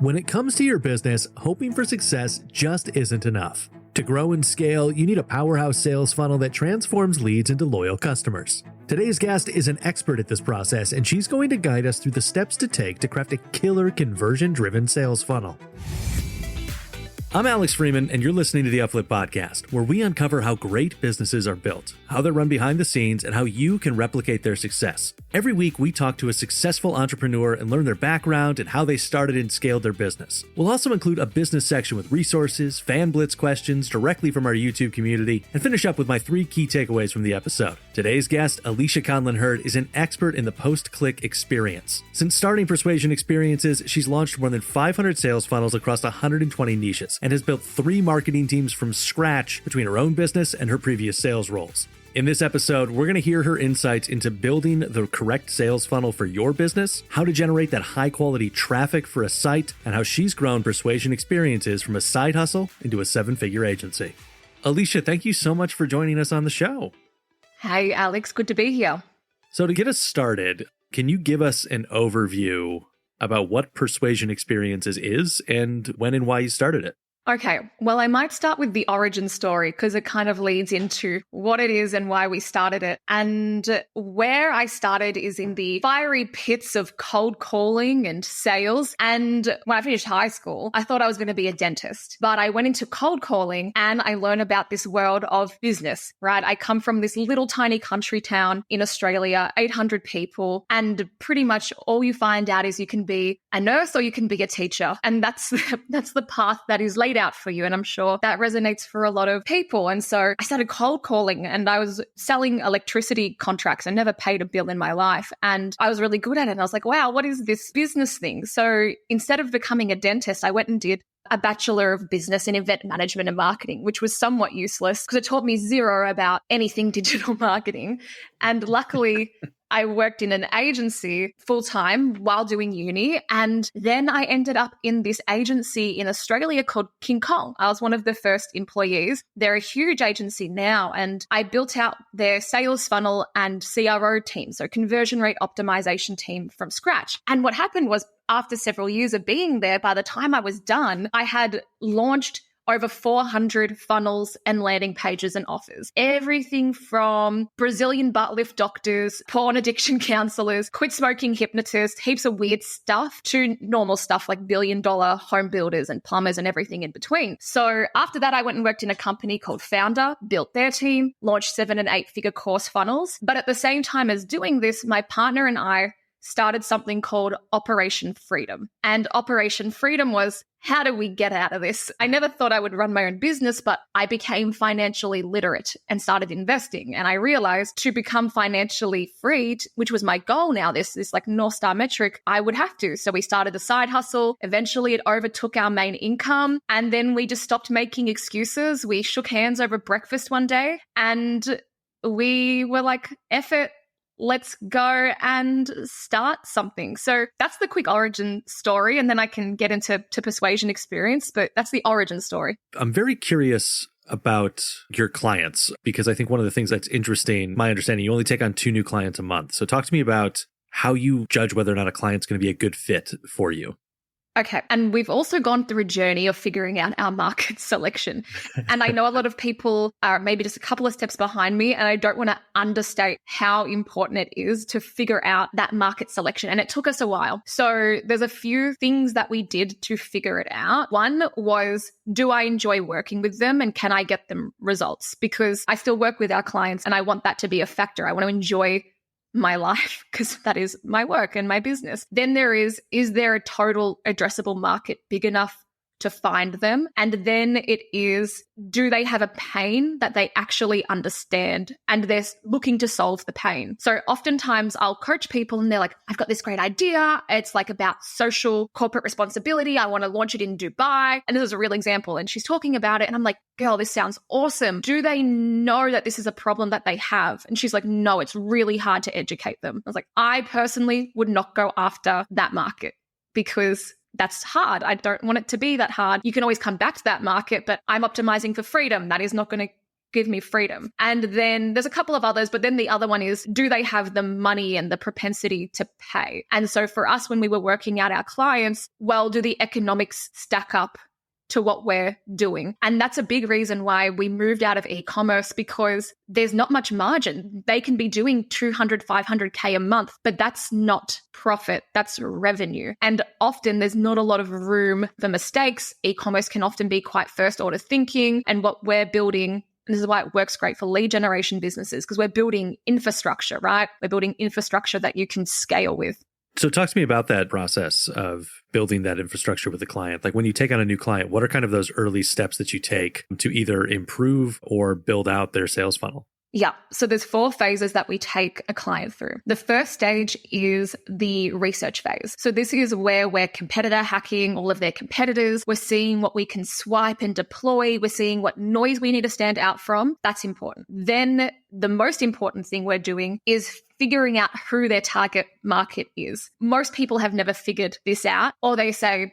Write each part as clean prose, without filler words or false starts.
When it comes to your business, hoping for success just isn't enough. To grow and scale, you need a powerhouse sales funnel that transforms leads into loyal customers. Today's guest is an expert at this process, and she's going to guide us through the steps to take to craft a killer conversion-driven sales funnel. I'm Alex Freeman, and you're listening to the Uplift Podcast, where we uncover how great businesses are built, how they're run behind the scenes, and how you can replicate their success. Every week, we talk to a successful entrepreneur and learn their background and how they started and scaled their business. We'll also include a business section with resources, fan blitz questions directly from our YouTube community, and finish up with my 3 key takeaways from the episode. Today's guest, Alisha Conlin-Hurd, is an expert in the post-click experience. Since starting Persuasion Experiences, she's launched more than 500 sales funnels across 120 niches, and has built 3 marketing teams from scratch between her own business and her previous sales roles. In this episode, we're going to hear her insights into building the correct sales funnel for your business, how to generate that high-quality traffic for a site, and how she's grown Persuasion Experiences from a side hustle into a 7-figure agency. Alisha, thank you so much for joining us on the show. Hey, Alex, good to be here. So to get us started, can you give us an overview about what Persuasion Experiences is and when and why you started it? Okay, well, I might start with the origin story because it kind of leads into what it is and why we started it. And where I started is in the fiery pits of cold calling and sales. And when I finished high school, I thought I was going to be a dentist, but I went into cold calling and I learned about this world of business, right? I come from this little tiny country town in Australia, 800 people, and pretty much all you find out is you can be a nurse or you can be a teacher. And that's the path that is laid out for you. And I'm sure that resonates for a lot of people. And so I started cold calling and I was selling electricity contracts. I never paid a bill in my life. And I was really good at it. And I was like, wow, what is this business thing? So instead of becoming a dentist, I went and did a Bachelor of Business in Event Management and Marketing, which was somewhat useless because it taught me zero about anything digital marketing. And luckily, I worked in an agency full-time while doing uni. And then I ended up in this agency in Australia called King Kong. I was one of the first employees. They're a huge agency now. And I built out their sales funnel and CRO team, so conversion rate optimization team from scratch. And what happened was after several years of being there, by the time I was done, I had launched over 400 funnels and landing pages and offers. Everything from Brazilian butt lift doctors, porn addiction counselors, quit smoking hypnotists, heaps of weird stuff to normal stuff like billion-dollar home builders and plumbers and everything in between. So after that, I went and worked in a company called Founder, built their team, launched 7- and 8-figure course funnels. But at the same time as doing this, my partner and I started something called Operation Freedom. And Operation Freedom was, how do we get out of this? I never thought I would run my own business, but I became financially literate and started investing. And I realized to become financially free, which was my goal now, this like North Star metric, I would have to. So we started a side hustle. Eventually it overtook our main income. And then we just stopped making excuses. We shook hands over breakfast one day and we were like, F it. Let's go and start something. So that's the quick origin story. And then I can get into Persuasion Experience, but that's the origin story. I'm very curious about your clients because I think one of the things that's interesting, my understanding, you only take on 2 new clients a month. So talk to me about how you judge whether or not a client's going to be a good fit for you. Okay. And we've also gone through a journey of figuring out our market selection. And I know a lot of people are maybe just a couple of steps behind me, and I don't want to understate how important it is to figure out that market selection. And it took us a while. So there's a few things that we did to figure it out. One was, do I enjoy working with them and can I get them results? Because I still work with our clients and I want that to be a factor. I want to enjoy my life because that is my work and my business. Then there is there a total addressable market big enough to find them? And then it is, do they have a pain that they actually understand and they're looking to solve the pain? So oftentimes I'll coach people and they're like, I've got this great idea. It's like about social corporate responsibility. I want to launch it in Dubai. And this is a real example. And she's talking about it. And I'm like, girl, this sounds awesome. Do they know that this is a problem that they have? And she's like, no, it's really hard to educate them. I was like, I personally would not go after that market because that's hard. I don't want it to be that hard. You can always come back to that market, but I'm optimizing for freedom. That is not going to give me freedom. And then there's a couple of others, but then the other one is, do they have the money and the propensity to pay? And so for us, when we were working out our clients, well, do the economics stack up to what we're doing? And that's a big reason why we moved out of e-commerce, because there's not much margin. They can be doing 200, 500K a month, but that's not profit, that's revenue. And often there's not a lot of room for mistakes. E-commerce can often be quite first order thinking. And what we're building, and this is why it works great for lead generation businesses, because we're building infrastructure, right? We're building infrastructure that you can scale with. So talk to me about that process of building that infrastructure with the client. Like when you take on a new client, what are kind of those early steps that you take to either improve or build out their sales funnel? Yeah. So there's 4 phases that we take a client through. The first stage is the research phase. So this is where we're competitor hacking all of their competitors. We're seeing what we can swipe and deploy. We're seeing what noise we need to stand out from. That's important. Then the most important thing we're doing is figuring out who their target market is. Most people have never figured this out, or they say,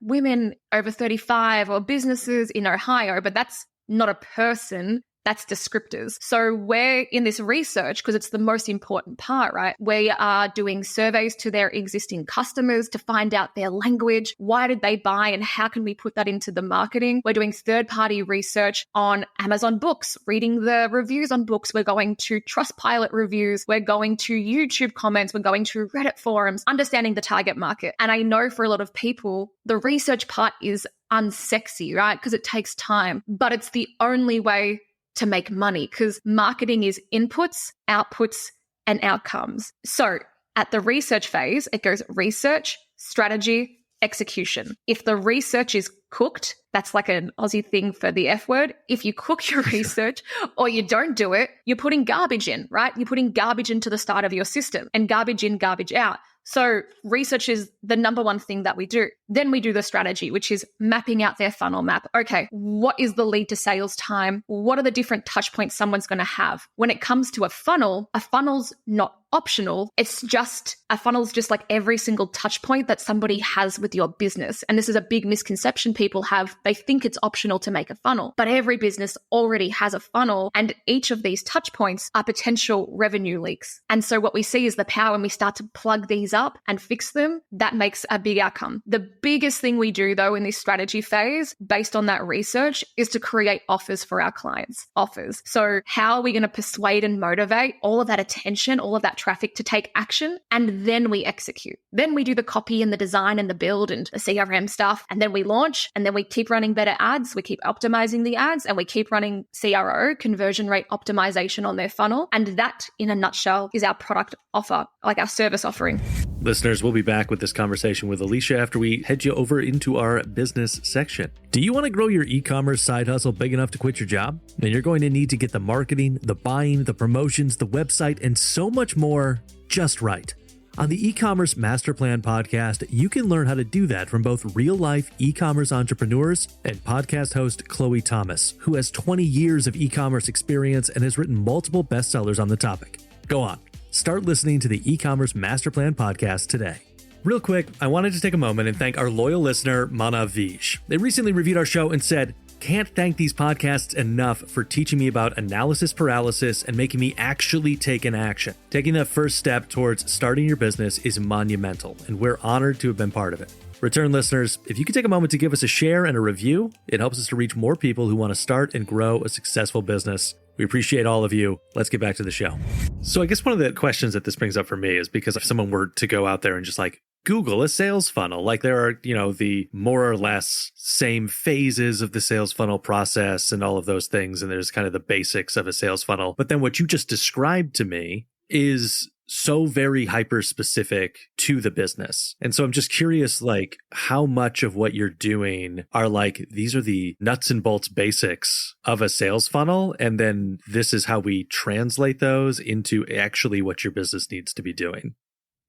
women over 35 or businesses in Ohio, but that's not a person. That's descriptors. So we're in this research because it's the most important part, right? We are doing surveys to their existing customers to find out their language. Why did they buy and how can we put that into the marketing? We're doing third-party research on Amazon books, reading the reviews on books. We're going to Trustpilot reviews. We're going to YouTube comments. We're going to Reddit forums, understanding the target market. And I know for a lot of people, the research part is unsexy, right? Because it takes time, but it's the only way to make money, because marketing is inputs, outputs, and outcomes. So at the research phase, it goes research, strategy, execution. If the research is cooked, that's like an Aussie thing for the F word. If you cook your research or you don't do it, you're putting garbage in, right? You're putting garbage into the start of your system, and garbage in, garbage out. So research is the number one thing that we do. Then we do the strategy, which is mapping out their funnel map. Okay, what is the lead to sales time? What are the different touch points someone's going to have? When it comes to a funnel's not optional. It's just, a funnel's just like every single touch point that somebody has with your business. And this is a big misconception people have. They think it's optional to make a funnel, but every business already has a funnel, and each of these touch points are potential revenue leaks. And so what we see is the power when we start to plug these up and fix them, that makes a big outcome. The biggest thing we do though in this strategy phase, based on that research, is to create offers for our clients. Offers. So how are we going to persuade and motivate all of that attention, all of that traffic to take action? And then we execute. Then we do the copy and the design and the build and the CRM stuff. And then we launch, and then we keep running better ads. We keep optimizing the ads, and we keep running CRO, conversion rate optimization, on their funnel. And that, in a nutshell, is our product offer, like our service offering. Listeners, we'll be back with this conversation with Alisha after we head you over into our business section. Do you want to grow your e-commerce side hustle big enough to quit your job? Then you're going to need to get the marketing, the buying, the promotions, the website, and so much more just right. On the E-commerce Master Plan podcast, you can learn how to do that from both real-life e-commerce entrepreneurs and podcast host Chloe Thomas, who has 20 years of e-commerce experience and has written multiple bestsellers on the topic. Go on. Start listening to the E-commerce Master Plan podcast today. Real quick, I wanted to take a moment and thank our loyal listener, Manav Vish. They recently reviewed our show and said, "Can't thank these podcasts enough for teaching me about analysis paralysis and making me actually take an action. Taking that first step towards starting your business is monumental, and we're honored to have been part of it." Return listeners, if you could take a moment to give us a share and a review, it helps us to reach more people who want to start and grow a successful business. We appreciate all of you. Let's get back to the show. So I guess one of the questions that this brings up for me is, because if someone were to go out there and just like Google a sales funnel, like there are, the more or less same phases of the sales funnel process and all of those things. And there's kind of the basics of a sales funnel. But then what you just described to me is so very hyper specific to the business. And so I'm just curious, like, how much of what you're doing are like, these are the nuts and bolts basics of a sales funnel, and then this is how we translate those into actually what your business needs to be doing.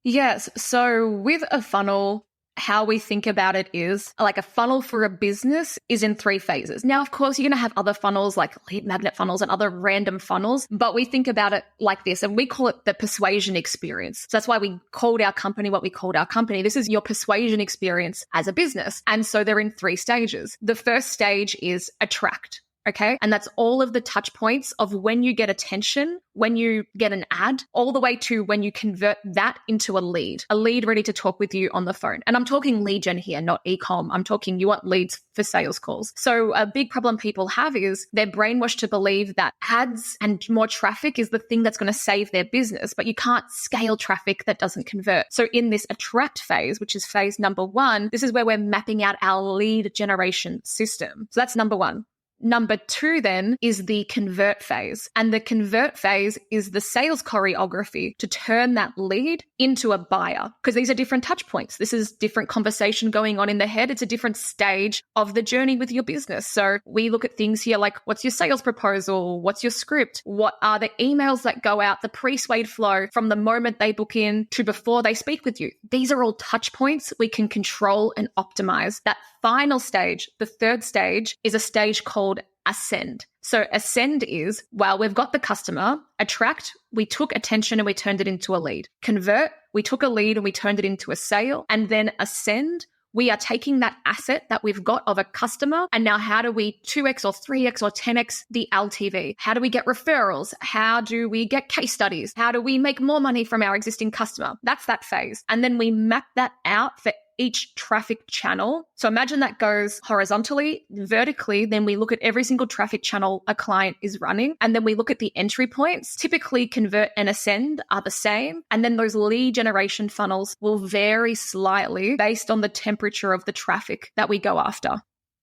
Yes. So with a funnel, how we think about it is like a funnel for a business is in 3 phases. Now, of course, you're going to have other funnels like lead magnet funnels and other random funnels, but we think about it like this, and we call it the persuasion experience. So that's why we called our company what we called our company. This is your persuasion experience as a business. And so they're in 3 stages. The first stage is attract. Okay. And that's all of the touch points of when you get attention, when you get an ad, all the way to when you convert that into a lead ready to talk with you on the phone. And I'm talking lead gen here, not e-com. I'm talking you want leads for sales calls. So a big problem people have is they're brainwashed to believe that ads and more traffic is the thing that's going to save their business, but you can't scale traffic that doesn't convert. So in this attract phase, which is phase number 1, this is where we're mapping out our lead generation system. So that's number 1. Number 2 then is the convert phase. And the convert phase is the sales choreography to turn that lead into a buyer, because these are different touch points. This is different conversation going on in the head. It's a different stage of the journey with your business. So we look at things here like, what's your sales proposal? What's your script? What are the emails that go out, the pre-swayed flow from the moment they book in to before they speak with you? These are all touch points we can control and optimize. That final stage, the 3rd stage, is a stage called ascend. So ascend is, well, we've got the customer. Attract, we took attention and we turned it into a lead. Convert, we took a lead and we turned it into a sale. And then ascend, we are taking that asset that we've got of a customer, and now how do we 2x or 3x or 10x the LTV? How do we get referrals? How do we get case studies? How do we make more money from our existing customer? That's that phase. And then we map that out for each traffic channel. So imagine that goes horizontally, vertically, then we look at every single traffic channel a client is running, and then we look at the entry points. Typically convert and ascend are the same, and then those lead generation funnels will vary slightly based on the temperature of the traffic that we go after.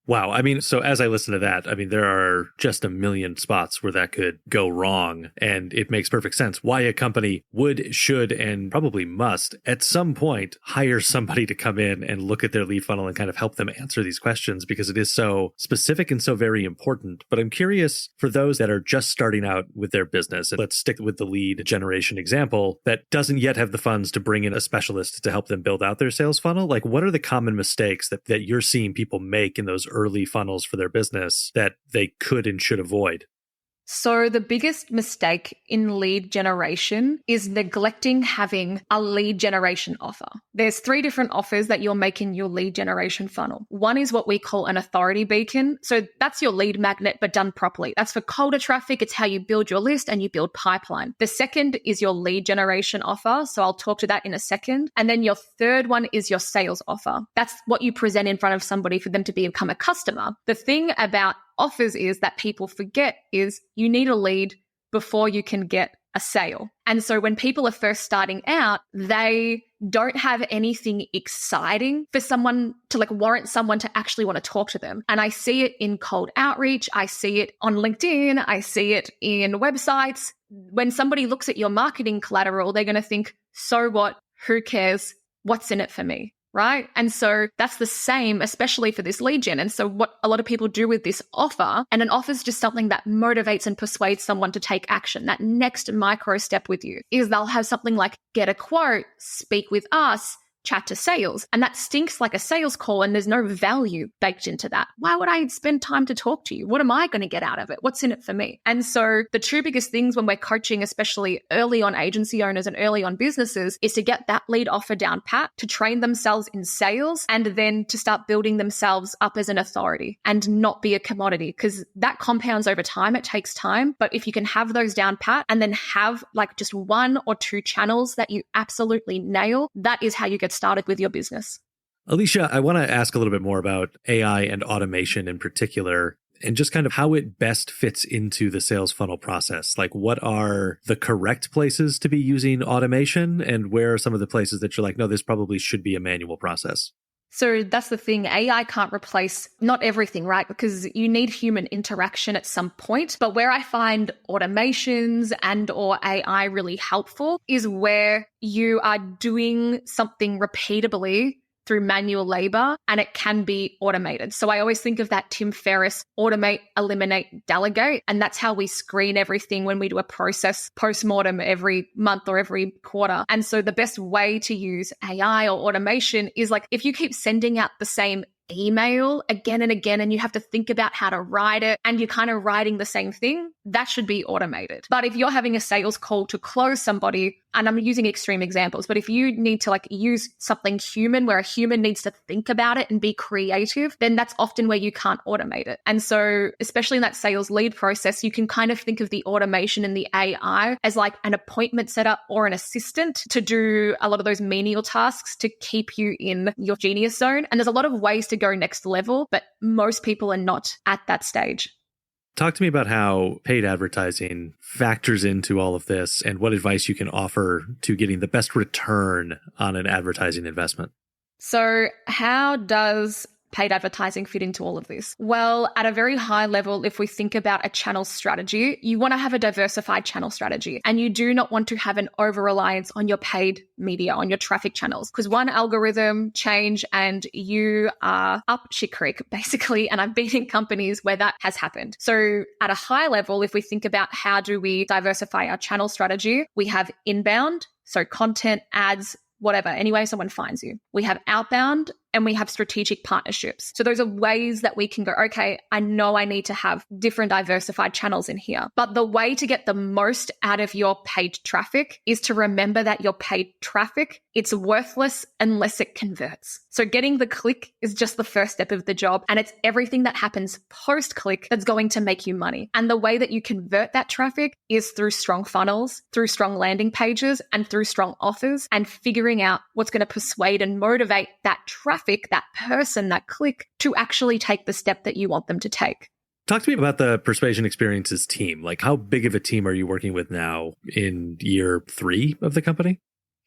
Wow. I mean, so as I listen to that, I mean, there are just a million spots where that could go wrong. And it makes perfect sense why a company would, should, and probably must at some point hire somebody to come in and look at their lead funnel and kind of help them answer these questions, because it is so specific and so very important. But I'm curious, for those that are just starting out with their business, and let's stick with the lead generation example, that doesn't yet have the funds to bring in a specialist to help them build out their sales funnel. Like, what are the common mistakes that you're seeing people make in those early funnels for their business that they could and should avoid? So the biggest mistake in lead generation is neglecting having a lead generation offer. There's 3 different offers that you'll make in your lead generation funnel. One is what we call an authority beacon. So that's your lead magnet, but done properly. That's for colder traffic. It's how you build your list and you build pipeline. The second is your lead generation offer. So I'll talk to that in a second. And then your third one is your sales offer. That's what you present in front of somebody for them to become a customer. The thing about offers is that people forget is you need a lead before you can get a sale. And so when people are first starting out, they don't have anything exciting for someone to warrant someone to actually want to talk to them. And I see it in cold outreach. I see it on LinkedIn. I see it in websites. When somebody looks at your marketing collateral, they're going to think, so what? Who cares? What's in it for me? Right? And so that's the same, especially for this lead gen. And so what a lot of people do with this offer, and an offer is just something that motivates and persuades someone to take action. That next micro step with you is they'll have something like get a quote, speak with us, chat to sales. And that stinks like a sales call, and there's no value baked into that. Why would I spend time to talk to you? What am I going to get out of it? What's in it for me? And so the 2 biggest things when we're coaching, especially early on agency owners and early on businesses, is to get that lead offer down pat, to train themselves in sales, and then to start building themselves up as an authority and not be a commodity, because that compounds over time. It takes time. But if you can have those down pat and then have just 1 or 2 channels that you absolutely nail, that is how you get started with your business. Alisha, I want to ask a little bit more about AI and automation in particular, and just kind of how it best fits into the sales funnel process. Like, what are the correct places to be using automation, and where are some of the places that you're like, no, this probably should be a manual process? So that's the thing. AI can't replace not everything, right? Because you need human interaction at some point. But where I find automations and or AI really helpful is where you are doing something repeatably through manual labor, and it can be automated. So I always think of that Tim Ferriss, automate, eliminate, delegate. And that's how we screen everything when we do a process post-mortem every month or every quarter. And so the best way to use AI or automation is if you keep sending out the same email again and again, and you have to think about how to write it, and you're kind of writing the same thing, that should be automated. But if you're having a sales call to close somebody, and I'm using extreme examples, but if you need to use something human where a human needs to think about it and be creative, then that's often where you can't automate it. And so especially in that sales lead process, you can kind of think of the automation and the AI as like an appointment setup or an assistant to do a lot of those menial tasks to keep you in your genius zone. And there's a lot of ways to go next level, but most people are not at that stage. Talk to me about how paid advertising factors into all of this and what advice you can offer to getting the best return on an advertising investment. So how does paid advertising fit into all of this? Well, at a very high level, if we think about a channel strategy, you want to have a diversified channel strategy, and you do not want to have an over-reliance on your paid media, on your traffic channels, because one algorithm change and you are up shit creek, basically. And I've been in companies where that has happened. So at a high level, if we think about how do we diversify our channel strategy, we have inbound, so content, ads, whatever, any way someone finds you. We have outbound, and we have strategic partnerships. So those are ways that we can go, okay, I know I need to have different diversified channels in here. But the way to get the most out of your paid traffic is to remember that your paid traffic, it's worthless unless it converts. So getting the click is just the first step of the job. And it's everything that happens post-click that's going to make you money. And the way that you convert that traffic is through strong funnels, through strong landing pages, and through strong offers, and figuring out what's going to persuade and motivate that traffic, that person, that click, to actually take the step that you want them to take. Talk to me about the Persuasion Experience's team. Like, how big of a team are you working with now in year 3 of the company?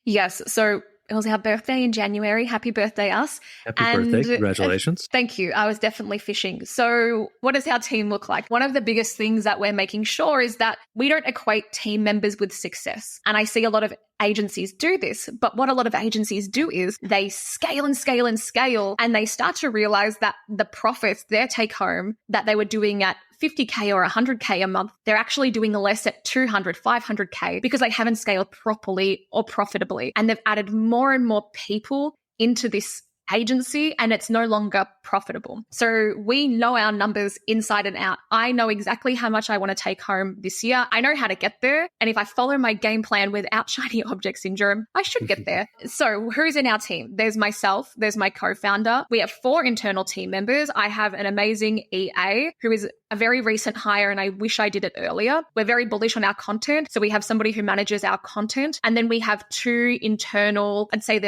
Yes. So it was our birthday in January. Happy birthday, us. Happy birthday. Congratulations. Thank you. I was definitely fishing. So what does our team look like? One of the biggest things that we're making sure is that we don't equate team members with success. And I see a lot of agencies do this, but what a lot of agencies do is they scale and scale and scale, and they start to realize that the profits, their take home that they were doing at 50K or 100K a month, they're actually doing less at 200, 500K because they haven't scaled properly or profitably. And they've added more and more people into this agency, and it's no longer profitable. So we know our numbers inside and out. I know exactly how much I want to take home this year. I know how to get there. And if I follow my game plan without shiny object syndrome, I should get there. So who's in our team? There's myself. There's my co-founder. We have 4 internal team members. I have an amazing EA who is a very recent hire, and I wish I did it earlier. We're very bullish on our content. So we have somebody who manages our content. And then we have 2 internal, I'd say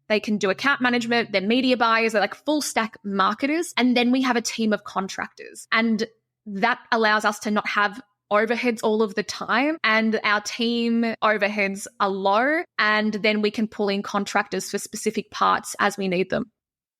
they can do account management, they're media buyers, they're like full stack marketers. And then we have a team of contractors. And that allows us to not have overheads all of the time. And our team overheads are low. And then we can pull in contractors for specific parts as we need them.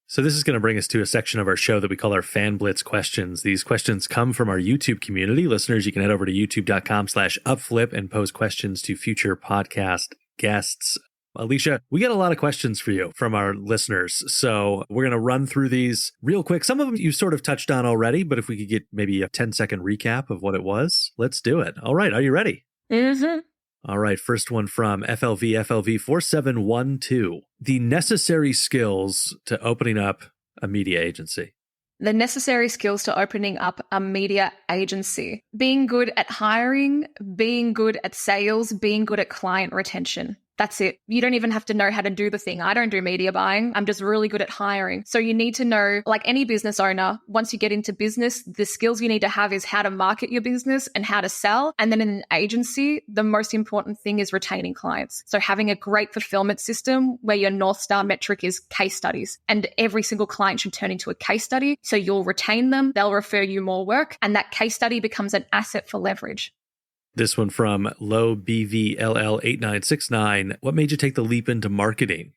So this is going to bring us to a section of our show that we call our Fan Blitz questions. These questions come from our YouTube community. Listeners, you can head over to youtube.com/upflip and pose questions to future podcast guests. Alisha, we get a lot of questions for you from our listeners, so we're going to run through these real quick. Some of them you sort of touched on already, but if we could get maybe a 10-second recap of what it was, let's do it. All right, are you ready? Mm-hmm. All right, first one from FLV4712. The necessary skills to opening up a media agency. The necessary skills to opening up a media agency. Being good at hiring, being good at sales, being good at client retention. That's it. You don't even have to know how to do the thing. I don't do media buying. I'm just really good at hiring. So you need to know, like any business owner, once you get into business, the skills you need to have is how to market your business and how to sell. And then in an agency, the most important thing is retaining clients. So having a great fulfillment system where your North Star metric is case studies, and every single client should turn into a case study. So you'll retain them. They'll refer you more work. And that case study becomes an asset for leverage. This one from LowBVLL8969. What made you take the leap into marketing?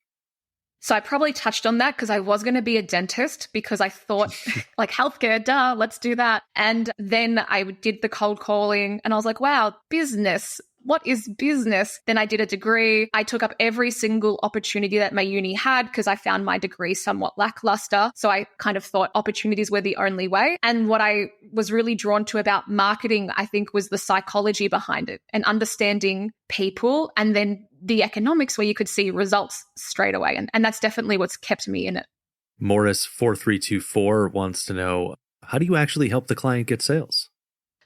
So I probably touched on that because I was going to be a dentist because I thought like healthcare, duh, let's do that. And then I did the cold calling and I was like, wow, business. What is business? Then I did a degree. I took up every single opportunity that my uni had because I found my degree somewhat lackluster. So I kind of thought opportunities were the only way. And what I was really drawn to about marketing, I think, was the psychology behind it and understanding people, and then the economics where you could see results straight away. And that's definitely what's kept me in it. Morris4324 wants to know, how do you actually help the client get sales?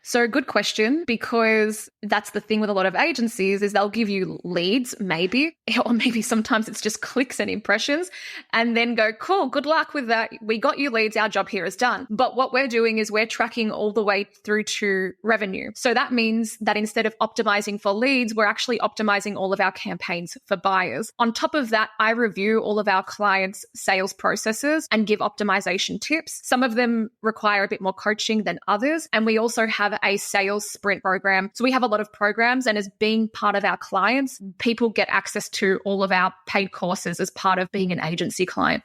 So good question, because that's the thing with a lot of agencies is they'll give you leads, maybe, or maybe sometimes it's just clicks and impressions, and then go, cool, good luck with that. We got you leads. Our job here is done. But what we're doing is we're tracking all the way through to revenue. So that means that instead of optimizing for leads, we're actually optimizing all of our campaigns for buyers. On top of that, I review all of our clients' sales processes and give optimization tips. Some of them require a bit more coaching than others. And we also have a sales sprint program. So we have a lot of programs, and as being part of our clients, people get access to all of our paid courses as part of being an agency client.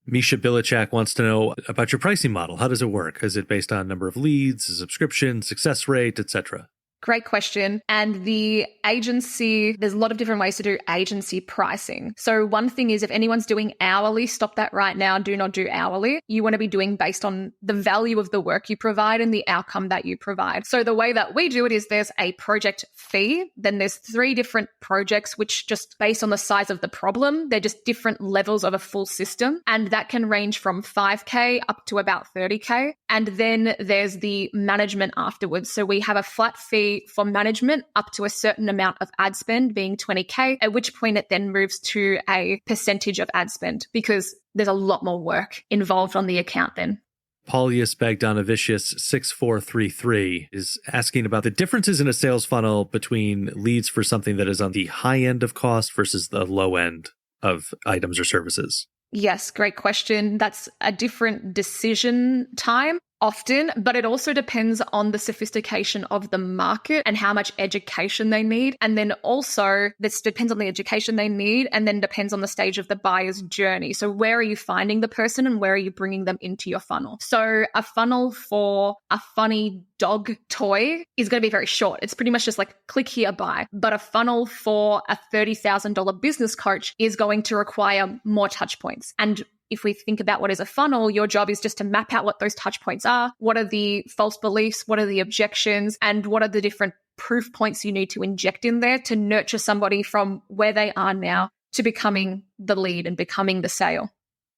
Misha Bilichak wants to know about your pricing model. How does it work? Is it based on number of leads, subscription, success rate, etc.? Great question. And the agency, there's a lot of different ways to do agency pricing. So one thing is if anyone's doing hourly, stop that right now. Do not do hourly. You want to be doing based on the value of the work you provide and the outcome that you provide. So the way that we do it is there's a project fee. Then there's 3 different projects, which just based on the size of the problem, they're just different levels of a full system. And that can range from 5K up to about 30K. And then there's the management afterwards. So we have a flat fee for management up to a certain amount of ad spend, being 20K, at which point it then moves to a percentage of ad spend because there's a lot more work involved on the account then. Paulius Bagdonovicius 6433 is asking about the differences in a sales funnel between leads for something that is on the high end of cost versus the low end of items or services. Yes, great question. That's a different decision time. Often, but it also depends on the sophistication of the market and how much education they need. And then also this depends on the education they need and then depends on the stage of the buyer's journey. So where are you finding the person and where are you bringing them into your funnel? So a funnel for a funny dog toy is going to be very short. It's pretty much just like click here, buy. But a funnel for a $30,000 business coach is going to require more touch points. And if we think about what is a funnel, your job is just to map out what those touch points are. What are the false beliefs? What are the objections? And what are the different proof points you need to inject in there to nurture somebody from where they are now to becoming the lead and becoming the sale?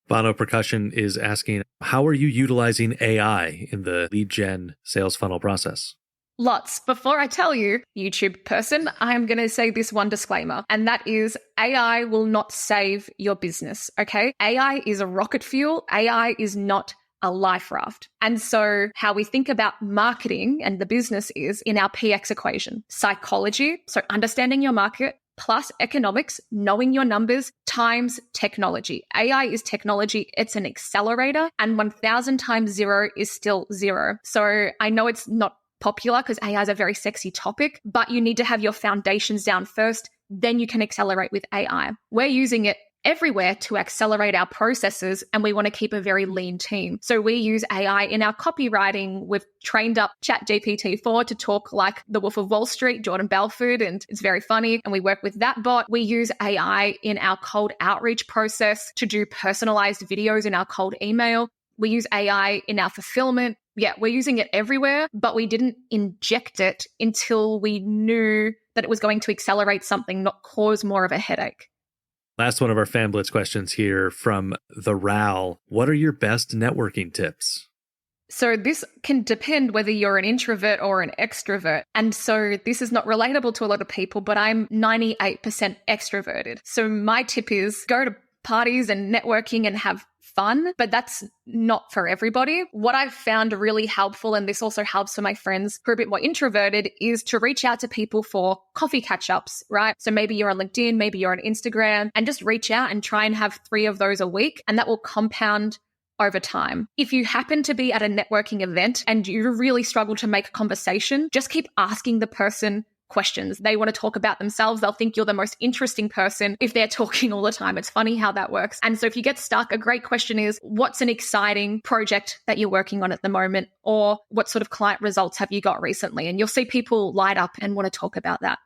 Bono Percussion is asking, how are you utilizing AI in the lead gen sales funnel process? Lots. Before I tell you, YouTube person, I'm going to say this one disclaimer, and that is AI will not save your business, okay? AI is a rocket fuel. AI is not a life raft. And so how we think about marketing and the business is in our PX equation. Psychology, so understanding your market, plus economics, knowing your numbers, times technology. AI is technology. It's an accelerator, and 1,000 times 0 is still 0. So I know it's not popular because AI is a very sexy topic, but you need to have your foundations down first, then you can accelerate with AI. We're using it everywhere to accelerate our processes, and we want to keep a very lean team. So we use AI in our copywriting. We've trained up ChatGPT-4 to talk like the Wolf of Wall Street, Jordan Belfort, and it's very funny, and we work with that bot. We use AI in our cold outreach process to do personalized videos in our cold email. We use AI in our fulfillment. Yeah, we're using it everywhere, but we didn't inject it until we knew that it was going to accelerate something, not cause more of a headache. Last one of our Fan Blitz questions here from the Ral. What are your best networking tips? So this can depend whether you're an introvert or an extrovert. And so this is not relatable to a lot of people, but I'm 98% extroverted. So my tip is go to parties and networking and have fun, but that's not for everybody. What I've found really helpful, and this also helps for my friends who are a bit more introverted, is to reach out to people for coffee catch-ups, right? So maybe you're on LinkedIn, maybe you're on Instagram, and just reach out and try and have 3 of those a week, and that will compound over time. If you happen to be at a networking event and you really struggle to make a conversation, just keep asking the person questions. They want to talk about themselves. They'll think you're the most interesting person if they're talking all the time. It's funny how that works. And so if you get stuck, a great question is, what's an exciting project that you're working on at the moment? Or what sort of client results have you got recently? And you'll see people light up and want to talk about that.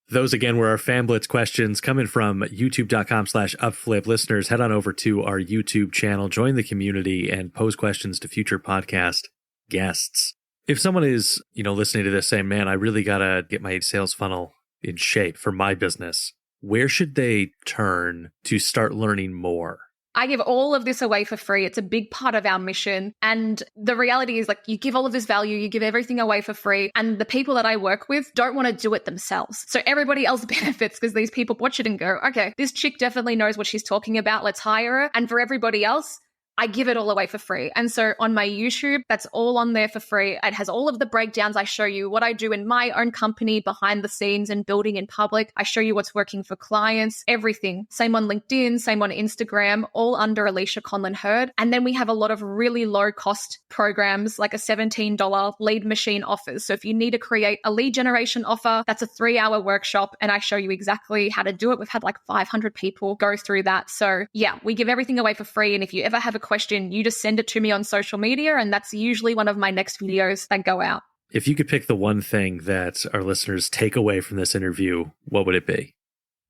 Those, again, were our Fan Blitz questions coming from youtube.com/upflip. Listeners, head on over to our YouTube channel, join the community, and pose questions to future podcast guests. If someone is, listening to this saying, man, I really got to get my sales funnel in shape for my business, where should they turn to start learning more? I give all of this away for free. It's a big part of our mission. And the reality is, like, you give all of this value, you give everything away for free. And the people that I work with don't want to do it themselves. So everybody else benefits because these people watch it and go, okay, this chick definitely knows what she's talking about. Let's hire her. And for everybody else, I give it all away for free. And so on my YouTube, that's all on there for free. It has all of the breakdowns. I show you what I do in my own company behind the scenes and building in public. I show you what's working for clients, everything. Same on LinkedIn, same on Instagram, all under Alisha Conlin-Hurd. And then we have a lot of really low cost programs like a $17 lead machine offers. So if you need to create a lead generation offer, that's a 3-hour workshop. And I show you exactly how to do it. We've had like 500 people go through that. So yeah, we give everything away for free. And if you ever have a question, you just send it to me on social media, and that's usually one of my next videos that go out. If you could pick the one thing that our listeners take away from this interview, what would it be?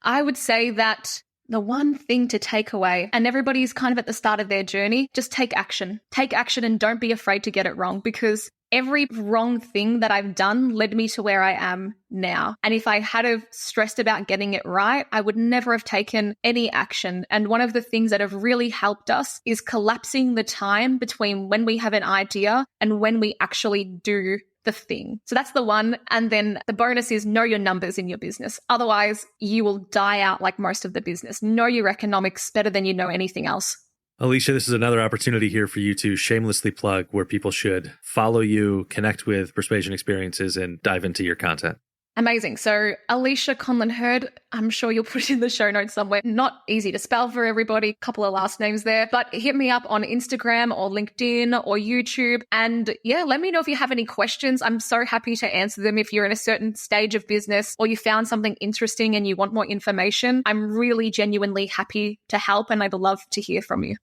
I would say that the one thing to take away, and everybody's kind of at the start of their journey, just take action. Take action and don't be afraid to get it wrong, because every wrong thing that I've done led me to where I am now. And if I had have stressed about getting it right, I would never have taken any action. And one of the things that have really helped us is collapsing the time between when we have an idea and when we actually do the thing. So that's the one. And then the bonus is know your numbers in your business. Otherwise, you will die out like most of the business. Know your economics better than you know anything else. Alisha, this is another opportunity here for you to shamelessly plug where people should follow you, connect with Persuasion Experiences, and dive into your content. Amazing. So Alisha Conlin-Hurd, I'm sure you'll put it in the show notes somewhere. Not easy to spell for everybody, couple of last names there, but hit me up on Instagram or LinkedIn or YouTube. And yeah, let me know if you have any questions. I'm so happy to answer them. If you're in a certain stage of business or you found something interesting and you want more information, I'm really genuinely happy to help, and I'd love to hear from you.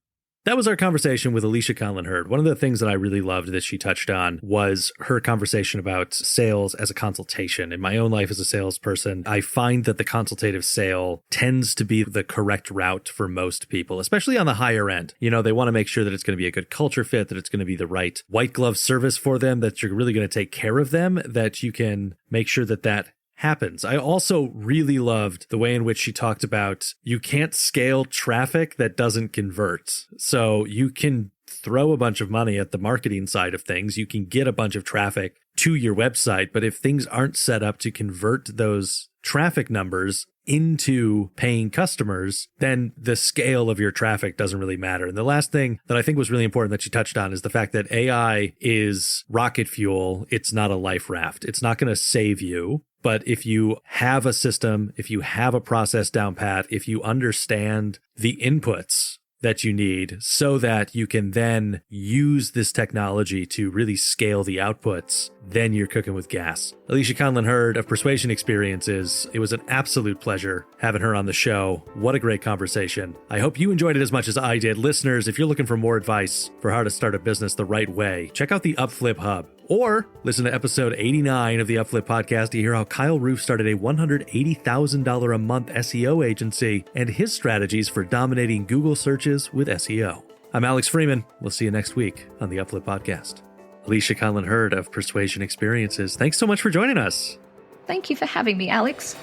That was our conversation with Alisha Conlin-Hurd. One of the things that I really loved that she touched on was her conversation about sales as a consultation. In my own life as a salesperson, I find that the consultative sale tends to be the correct route for most people, especially on the higher end. You know, they want to make sure that it's going to be a good culture fit, that it's going to be the right white glove service for them, that you're really going to take care of them, that you can make sure that that happens. I also really loved the way in which she talked about you can't scale traffic that doesn't convert. So you can throw a bunch of money at the marketing side of things. You can get a bunch of traffic to your website, but if things aren't set up to convert those traffic numbers into paying customers, then the scale of your traffic doesn't really matter. And the last thing that I think was really important that she touched on is the fact that AI is rocket fuel. It's not a life raft. It's not going to save you. But if you have a system, if you have a process down pat, if you understand the inputs that you need so that you can then use this technology to really scale the outputs, then you're cooking with gas. Alisha Conlin-Hurd of Persuasion Experiences, it was an absolute pleasure having her on the show. What a great conversation. I hope you enjoyed it as much as I did. Listeners, if you're looking for more advice for how to start a business the right way, check out the Upflip Hub. Or listen to episode 89 of the Upflip podcast to hear how Kyle Roof started a $180,000 a month SEO agency and his strategies for dominating Google searches with SEO. I'm Alex Freeman. We'll see you next week on the Upflip podcast. Alisha Conlin-Hurd of Persuasion Experiences, thanks so much for joining us. Thank you for having me, Alex.